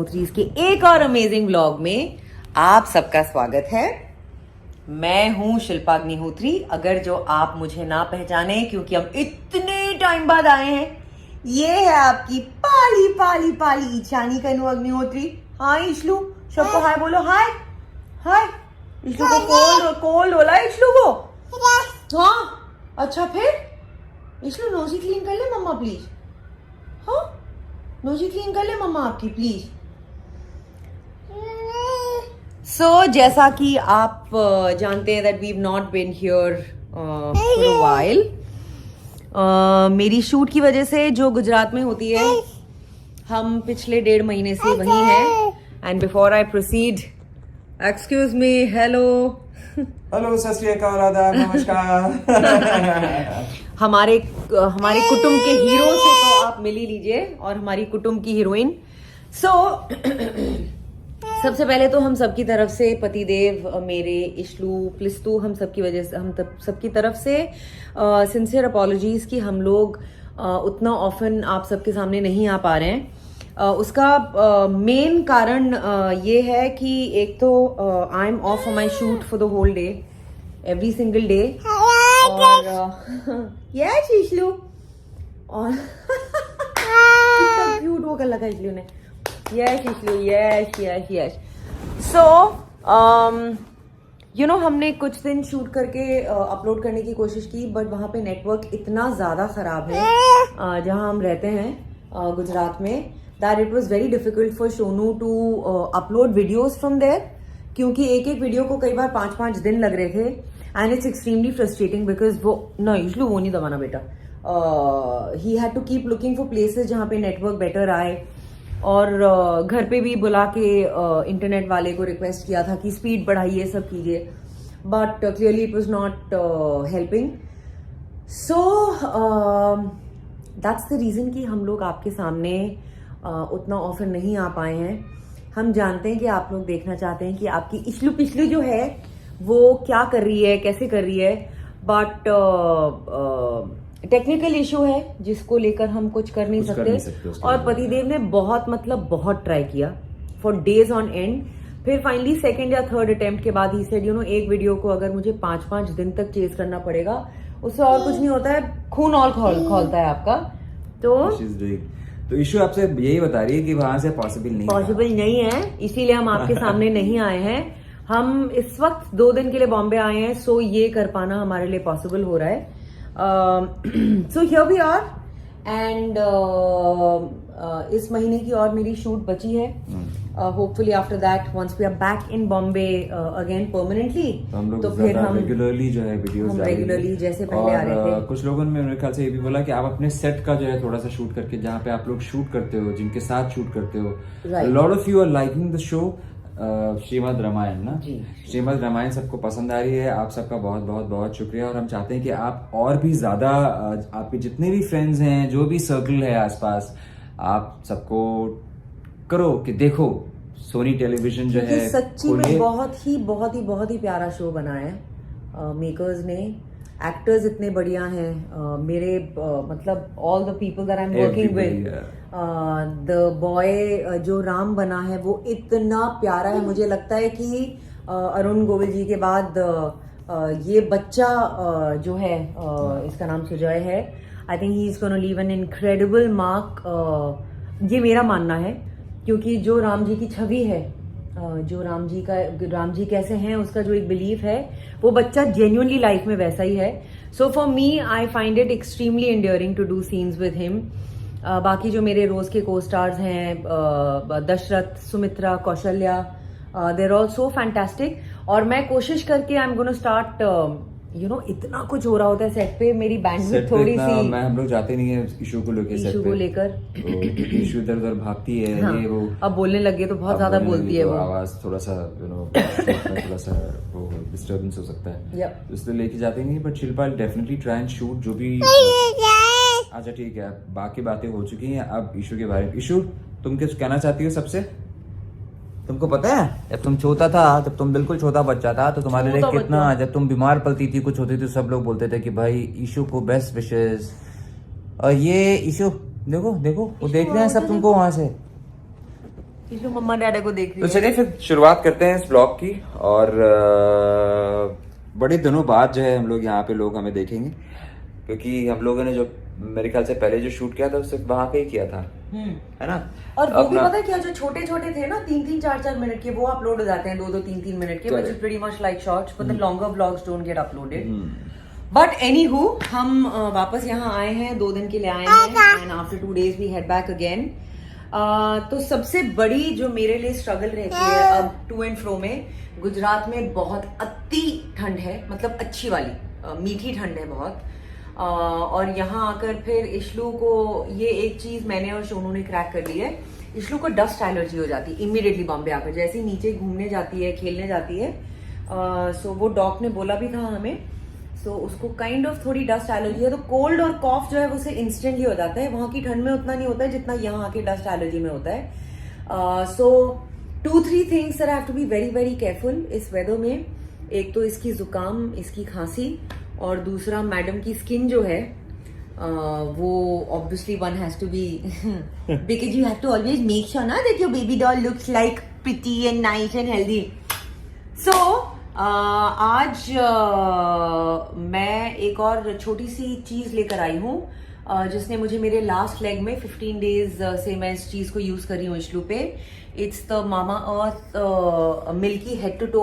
Series के एक और अमेजिंग व्लॉग में आप सबका स्वागत है। मैं हूं शिल्पा अग्निहोत्री। अगर जो आप मुझे ना पहचाने क्योंकि हम इतने टाइम बाद आए हैं, ये है आपकी पाली पाली पाली ईशानी कनु अग्निहोत्री। हाय इशलू, सबको हाय बोलो। हाय हाय। इशलू को कोल्ड होला है इशलू को। हाँ अच्छा, फिर इशलू नोजी क्लीन कर ले मम्मा प्लीज। हाँ नोजी क्लीन कर ले मम्मा आपकी प्लीज। जैसा कि आप जानते हैं that we have not been here for a while. मेरी शूट की वजह से जो गुजरात में होती है, हम पिछले 1.5 महीने से वहीं हैं। And before I proceed, excuse me, hello hello, सत श्री अकाल, आदाब, नमस्कार। हमारे कुटुंब के हीरो से तो आप मिल ही लीजिए, और हमारी कुटुंब की हीरोइन। सबसे पहले तो हम सबकी तरफ से पतिदेव मेरे इशलू प्लिस्तू, हम सबकी वजह से, हम सबकी तरफ से सिंसियर अपॉलॉजीज कि हम लोग उतना ऑफन आप सबके सामने नहीं आ पा रहे हैं। उसका मेन कारण ये है कि एक तो I am off for my shoot for the whole day, every single day. और यस इशलू, और कितना क्यूट वो कर लगा इशलू ने। Yes Ishlu, yes yes yes. So you know, हमने कुछ दिन शूट करके अपलोड करने की कोशिश की, बट वहाँ पे नेटवर्क इतना ज़्यादा ख़राब है जहाँ हम रहते हैं गुजरात में, that it was very difficult for Sonu to upload videos from there, क्योंकि एक एक वीडियो को कई बार 5-5 दिन लग रहे थे। And it's extremely frustrating because वो ना इशलू वो नहीं दबाना बेटा, he had to keep looking for places जहाँ पे नेटवर्क बेटर आए। और घर पे भी बुला के इंटरनेट वाले को रिक्वेस्ट किया था कि स्पीड बढ़ाइए, सब कीजिए, but clearly it was not helping. So that's the reason कि हम लोग आपके सामने उतना ऑफर नहीं आ पाए हैं। हम जानते हैं कि आप लोग देखना चाहते हैं कि आपकी इशलू पिछलू जो है वो क्या कर रही है, कैसे कर रही है, बट टेक्निकल इशू है जिसको लेकर हम कुछ कर नहीं सकते। और पतिदेव ने बहुत ट्राई किया फॉर डेज ऑन एंड। फिर फाइनली सेकंड या थर्ड अटेम्प्ट के बाद ही सेड, यू नो, एक वीडियो को अगर मुझे 5-5 दिन तक चेज करना पड़ेगा, उससे और कुछ नहीं होता है, खून और खोलता है आपका। तो इशू आपसे यही बता रही है कि वहां से पॉसिबल नहीं है, इसीलिए हम आपके सामने नहीं आए हैं। हम इस वक्त 2 दिन के लिए बॉम्बे आए हैं, सो ये कर पाना हमारे लिए पॉसिबल हो रहा है। So here we are, and इस महीने की और मेरी शूट बची है। Hopefully after that, once we are back in Bombay again permanently, तो फिर हम रेगुलरली जो है वीडियोस रेगुलरली जैसे पहले आ रहे थे। कुछ लोगों ने मेरे ख्याल से ये भी बोला कि आप अपने सेट का जो है थोड़ा सा शूट करके, जहाँ पे आप लोग शूट करते हो, जिनके साथ शूट करते हो, lot of you are liking the show Shrimad Ramayan ना जी। श्रीमद् रामायण सबको पसंद आ रही है। आप सबका बहुत बहुत बहुत शुक्रिया, और हम चाहते हैं कि आप और भी ज्यादा, आपके जितने भी फ्रेंड्स हैं, जो भी सर्कल है आसपास, आप सबको करो कि देखो सोनी टेलीविजन जो है सच्ची में बहुत ही प्यारा शो बना है मेकर्स ने। एक्टर्स इतने बढ़िया हैं, मेरे मतलब all the people that I am working with, the boy जो राम बना है वो इतना प्यारा है। मुझे लगता है कि अरुण गोविल जी के बाद ये बच्चा जो है, इसका नाम सुजय है, I think he is gonna leave an incredible mark. ये मेरा मानना है, क्योंकि जो राम जी की छवि है, जो राम जी कैसे हैं, उसका जो एक बिलीफ है, वो बच्चा जेन्युइनली लाइफ में वैसा ही है। So for me I find it extremely endearing to do scenes with him. बाकी जो मेरे रोज के को स्टार्स हैं, Dasharath, Sumitra, Kaushalya, they are all so fantastic. और मैं कोशिश करके I am gonna start, you know, इतना कुछ हो रहा होता है सेट पे, मेरी बैंडविड्थ थोड़ी सी, मैं हम लोग जाते नहीं है इशू को लेकर, इशू इधर उधर भागती है। हाँ, ये वो अब बोलने लगे तो बहुत ज्यादा बोलती है, वो आवाज थोड़ा सा, यू नो, थोड़ा सा वो डिस्टर्बेंस हो सकता है, इसलिए लेके जाते नहीं। But Shilpa definitely try and shoot जो भी। अच्छा ठीक है, बाकी बातें हो चुकी हैं, अब इशू के बारे में। इशू, तुम क्या कहना चाहती हो सबसे? तुमको पता है, जब तुम छोटा था, जब तुम बिल्कुल छोटा बच्चा था, तो तुम्हारे लिए कितना, जब तुम बीमार पड़ती थी, कुछ होती थी, सब लोग बोलते थे कि भाई इशू को बेस्ट विशेस। और ये इशू देखो वो देख रहे हैं सब तुमको वहां से। इशू मम्मा डैडा को देख रही तो है। चलिए फिर शुरुआत करते हैं इस ब्लॉग की। और बड़े दिनों बाद जो है हम लोग यहाँ पे लोग हमें देखेंगे, क्योंकि हम लोगों ने जो मेरे ख्याल से पहले जो शूट किया था उससे वहां पे ही किया था, है ना। और वो भी पता है क्या, जो छोटे छोटे थे ना 3-3, 4-4 मिनट के, वो अपलोड हो जाते हैं 2-2, 3-3 मिनट के, which is pretty much like shorts, but the longer vlogs don't get uploaded. But anywho, हम वापस यहाँ आए हैं, 2 दिन के लिए आए हैं, and after 2 days we head back again. तो सबसे बड़ी जो मेरे लिए स्ट्रगल रहती है अब टू एंड फ्रो में, गुजरात में बहुत अति ठंड है, मतलब अच्छी वाली मीठी ठंड है बहुत। और यहाँ आकर फिर इशलू को ये एक चीज मैंने और सोनू ने क्रैक कर ली है, इशलू को डस्ट एलर्जी हो जाती है इमीडिएटली बॉम्बे आकर, जैसे ही नीचे घूमने जाती है, खेलने जाती है। सो वो डॉक्टर ने बोला भी था हमें, सो उसको काइंड ऑफ थोड़ी डस्ट एलर्जी है, तो कोल्ड और कॉफ जो है उसे इंस्टेंटली हो जाता है। वहां की ठंड में उतना नहीं होता है जितना यहाँ आके डस्ट एलर्जी में होता है। So 2-3 things that I have to be very very careful इस वेदर में। एक तो इसकी जुकाम, इसकी खांसी, और दूसरा मैडम की स्किन जो है वो obviously one has to be because you have to always make sure ना that your baby doll looks like pretty and nice and healthy. So आज मैं एक और छोटी सी चीज लेकर आई हूँ जिसने मुझे मेरे लास्ट लेग में 15 डेज से मैं इस चीज को यूज कर रही हूँ इशलू पे। It's the Mamaearth milky head to toe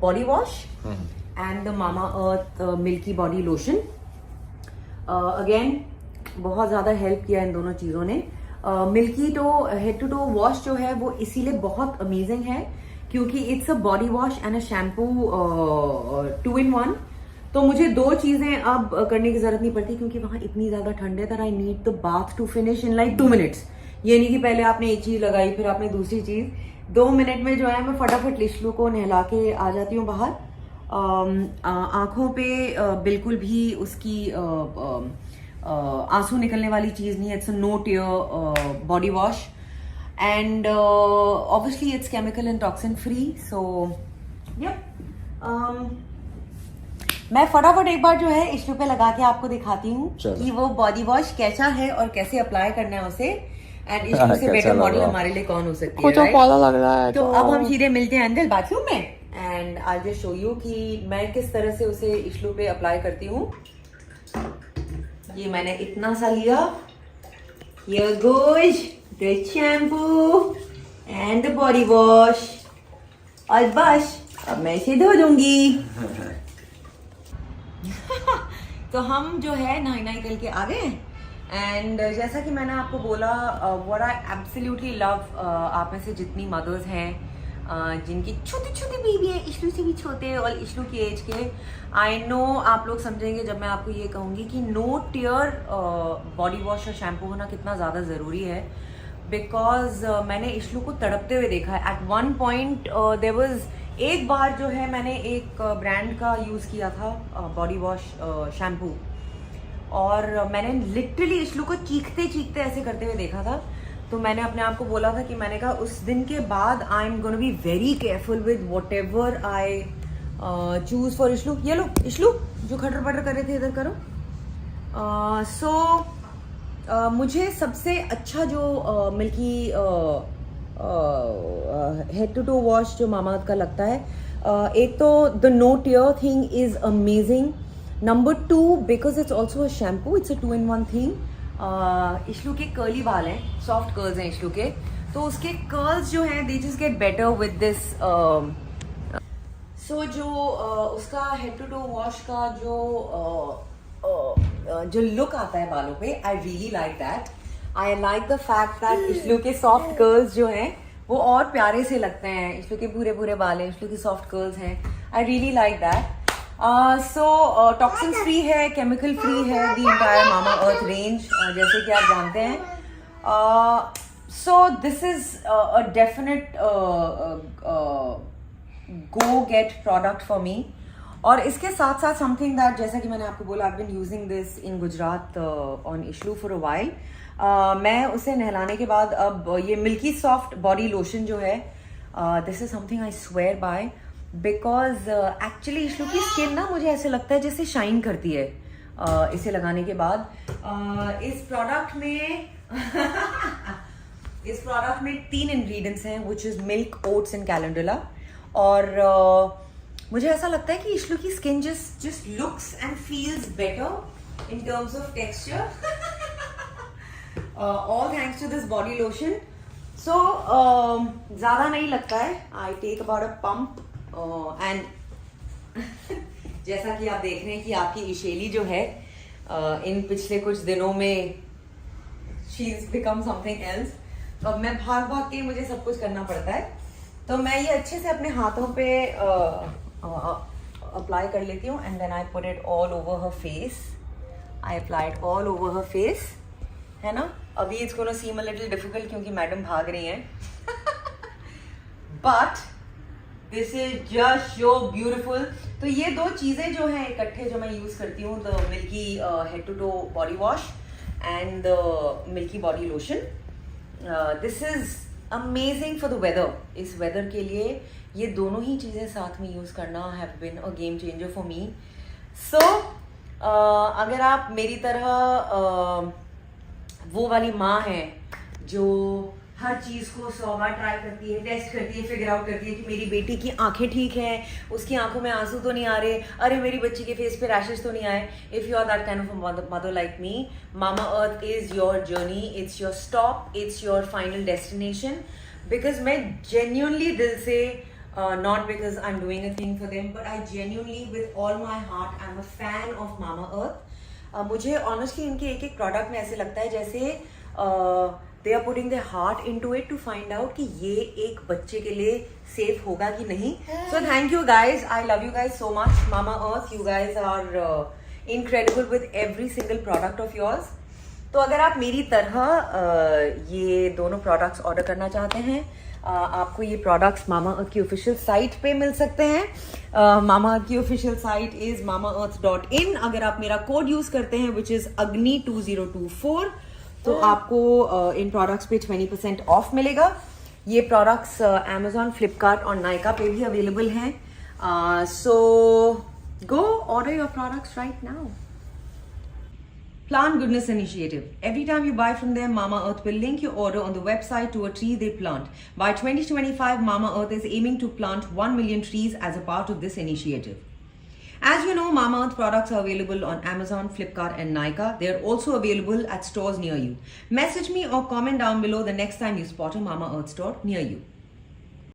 body wash and the Mamaearth milky body lotion. Again बहुत ज्यादा हेल्प किया इन दोनों चीजों ने। Milky toe head to toe wash जो है वो इसीलिए बहुत अमेजिंग है क्योंकि it's a body wash and a shampoo 2 in 1। तो मुझे 2 चीजें अब करने की जरूरत नहीं पड़ती क्योंकि वहां इतनी ज्यादा ठंड है that I need the bath to finish in like 2 minutes। ये नहीं कि पहले आपने एक चीज लगाई फिर आपने दूसरी चीज, 2 मिनट में जो है मैं फटाफट इशलू को नहला के आ जाती हूँ बाहर। आंखों पे बिल्कुल भी उसकी आंसू निकलने वाली चीज नहीं है। It's a no tear body wash and obviously it's chemical and toxin free. So मैं फटाफट एक बार जो है इशलू पे लगा के आपको दिखाती हूँ कि वो बॉडी वॉश कैसा है और कैसे अप्लाई करना है उसे, एंड इशलू से बेटर मॉडल हमारे लिए कौन हो सकती है, right? पाला लग रहा है। तो अब हम सीधे मिलते हैं अंदर बाथरूम में and I will show you कि मैं किस तरह से उसे इशलू पे अप्लाई करती हूँ। ये मैंने इतना सा लिया, here goes the shampoo and the body wash, और बस अब मैं इसे धो दूंगी। तो हम जो है नहाई करके आ गए एंड जैसा कि मैंने आपको बोला व्हाट आई एब्सोल्युटली लव, आप में से जितनी मदर्स हैं जिनकी छोटी छोटी बेबी है, इशलू से भी छोटे और इशलू की एज के, आई नो आप लोग समझेंगे जब मैं आपको ये कहूँगी कि नो टियर बॉडी वॉश और शैम्पू होना कितना ज़्यादा ज़रूरी है। बिकॉज मैंने इशलू को तड़पते हुए देखा है। At one point there was एक बार जो है मैंने एक ब्रांड का यूज़ किया था बॉडी वॉश शैम्पू, और मैंने लिटरली इशलू को चीखते चीखते ऐसे करते हुए देखा था। तो मैंने अपने आप को बोला था कि मैंने कहा उस दिन के बाद I am gonna be very careful with whatever I choose for Ishlu. ये लो इशलू जो खटर पटर कर रहे थे इधर करो। सो मुझे सबसे अच्छा जो milky head to toe wash जो मामाअर्थ का लगता है, एक तो the no tear thing is amazing, number 2 because it's also a shampoo, it's a 2 in 1 thing. Ishlu के कर्ली बाल हैं, सॉफ्ट कर्ल्स हैं इशलू के, तो उसके कर्ल्स जो हैं they just get better with this. So जो उसका हेड टू टो वॉश का जो लुक आता है बालों पे, I really like that. I like the fact that Ishlu के सॉफ्ट कर्ल्स जो हैं वो और प्यारे से लगते हैं। इशलू के पूरे पूरे बाल हैं, इशलू की सॉफ्ट कर्ल्स हैं, आई really like that. So toxin free है, केमिकल फ्री है, the entire mama earth range जैसे कि आप जानते हैं। So this is a definite go gate product for me. और इसके साथ साथ समथिंग दैट, जैसा कि मैंने आपको बोला, I been using this in Gujarat on Ishlu for a while. मैं उसे नहलाने के बाद अब ये मिल्की सॉफ्ट बॉडी लोशन जो है, this is something I swear by, because actually Ishlu की स्किन ना मुझे ऐसे लगता है जैसे शाइन करती है इसे लगाने के बाद। इस प्रोडक्ट में इस प्रोडक्ट में 3 इंग्रेडिएंट्स हैं, which is milk, oats and calendula. और मुझे ऐसा लगता है कि इशलू की skin just looks and feels better in terms of texture. All thanks to this body lotion. So ज्यादा नहीं लगता है. I take about a pump and जैसा कि आप देख रहे हैं कि आपकी इशेली जो है इन पिछले कुछ दिनों में she is become something else. तो अब मैं भाग के मुझे सब कुछ करना पड़ता है. तो मैं ये अच्छे से अपने हाथों पे अप्लाई कर लेती हूँ and then I put it all over her face. I apply it all over her face, है ना. अभी it's gonna seem a little difficult क्योंकि मैडम भाग रही हैं. But this is just so beautiful. तो ये 2 चीजें जो हैं इकट्ठे जो मैं यूज करती हूँ, the milky head to toe body wash and the milky body lotion. This is amazing for the weather. इस वेदर के लिए ये दोनों ही चीजें साथ में यूज करना have been a game changer for me. So अगर आप मेरी तरह वो वाली माँ है जो हर चीज को 100 बार ट्राई करती है, टेस्ट करती है, फिगर आउट करती है कि मेरी बेटी की आंखें ठीक हैं, उसकी आंखों में आंसू तो नहीं आ रहे, अरे मेरी बच्ची के फेस पे रैशेस तो नहीं आए. If you are that kind of a mother like me, Mamaearth is your journey, it's your stop, it's your final destination. Because मैं जेन्युइनली दिल से, not because I'm doing a thing for them, but I genuinely with all my heart I'm a fan of Mama Earth. मुझे honestly इनके एक product में ऐसे लगता है जैसे they are putting their heart into it to find out कि ये एक बच्चे के लिए safe होगा कि नहीं. So thank you guys, I love you guys so much. Mama Earth, you guys are incredible with every single product of yours. तो अगर आप मेरी तरह ये दोनों प्रोडक्ट्स ऑर्डर करना चाहते हैं, आपको ये प्रोडक्ट्स मामा अर्थ की ऑफिशियल साइट पे मिल सकते हैं. मामा अर्थ की ऑफिशियल साइट इज mamaearth.in. अगर आप मेरा कोड यूज करते हैं विच इज agni2024, तो आपको इन प्रोडक्ट्स पे 20% ऑफ मिलेगा. ये प्रोडक्ट्स Amazon, फ्लिपकार्ट और नायका पे भी अवेलेबल हैं. So go order your products right now. Plant Goodness Initiative. Every time you buy from them, Mama Earth will link your order on the website to a tree they plant. By 2025, Mama Earth is aiming to plant 1 million trees as a part of this initiative. As you know, Mama Earth products are available on Amazon, Flipkart and Nykaa. They are also available at stores near you. Message me or comment down below the next time you spot a Mama Earth store near you.